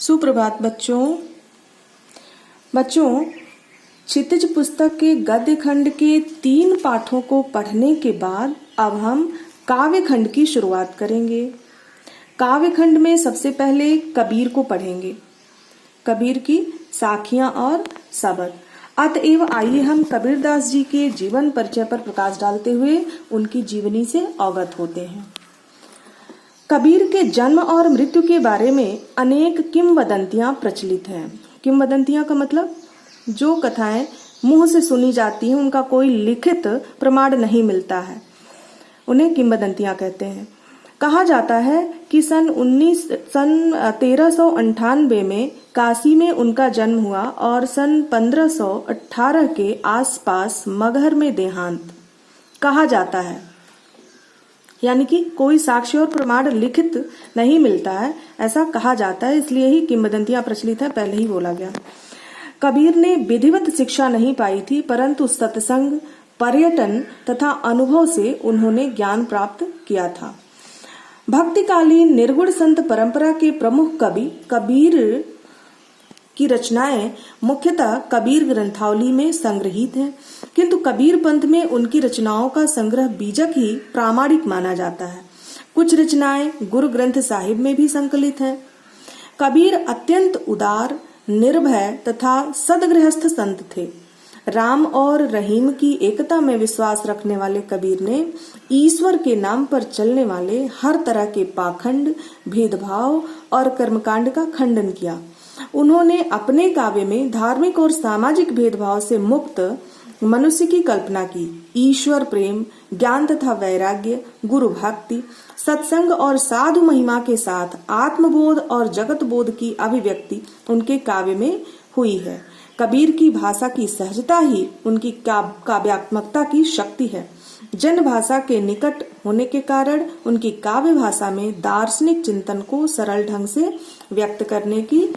सुप्रभात बच्चों क्षितिज पुस्तक के गद्य खंड के 3 पाठों को पढ़ने के बाद अब हम काव्य खंड की शुरुआत करेंगे। काव्य खंड में सबसे पहले कबीर को पढ़ेंगे, कबीर की साखियां और सबद। अतएव आइए हम कबीरदास जी के जीवन परिचय पर प्रकाश डालते हुए उनकी जीवनी से अवगत होते हैं। कबीर के जन्म और मृत्यु के बारे में अनेक किंवदंतियां प्रचलित हैं। किंवदंतियां का मतलब जो कथाएं मुंह से सुनी जाती हैं, उनका कोई लिखित प्रमाण नहीं मिलता है, उन्हें किंवदंतियां कहते हैं। कहा जाता है कि सन 1398 में काशी में उनका जन्म हुआ और सन 1518 के आसपास मगहर में देहांत। कहा जाता है, यानी कि कोई साक्ष्य और प्रमाण लिखित नहीं मिलता है, ऐसा कहा जाता है, इसलिए ही किंवदंतियां प्रचलित है, पहले ही बोला गया। कबीर ने विधिवत शिक्षा नहीं पाई थी, परंतु सत्संग, पर्यटन तथा अनुभव से उन्होंने ज्ञान प्राप्त किया था। भक्तिकालीन निर्गुण संत परंपरा के प्रमुख कवि कबीर की रचनाएं मुख्यतः कबीर ग्रंथावली में संग्रहित हैं, किंतु कबीर पंथ में उनकी रचनाओं का संग्रह बीजक ही प्रामाणिक माना जाता है। कुछ रचनाएं गुरु ग्रंथ साहिब में भी संकलित हैं। कबीर अत्यंत उदार, निर्भय तथा सदगृहस्थ संत थे। राम और रहीम की एकता में विश्वास रखने वाले कबीर ने ईश्वर के नाम पर चलने वाले हर तरह के पाखंड, भेदभाव और कर्मकांड का खंडन किया। उन्होंने अपने काव्य में धार्मिक और सामाजिक भेदभाव से मुक्त मनुष्य की कल्पना की। ईश्वर प्रेम, ज्ञान तथा वैराग्य, गुरु भक्ति, सत्संग और साधु महिमा के साथ आत्मबोध और जगत बोध की अभिव्यक्ति उनके काव्य में हुई है। कबीर की भाषा की सहजता ही उनकी काव्यात्मकता की शक्ति है। जन भाषा के निकट होने के कारण उनकी काव्य भाषा में दार्शनिक चिंतन को सरल ढंग से व्यक्त करने की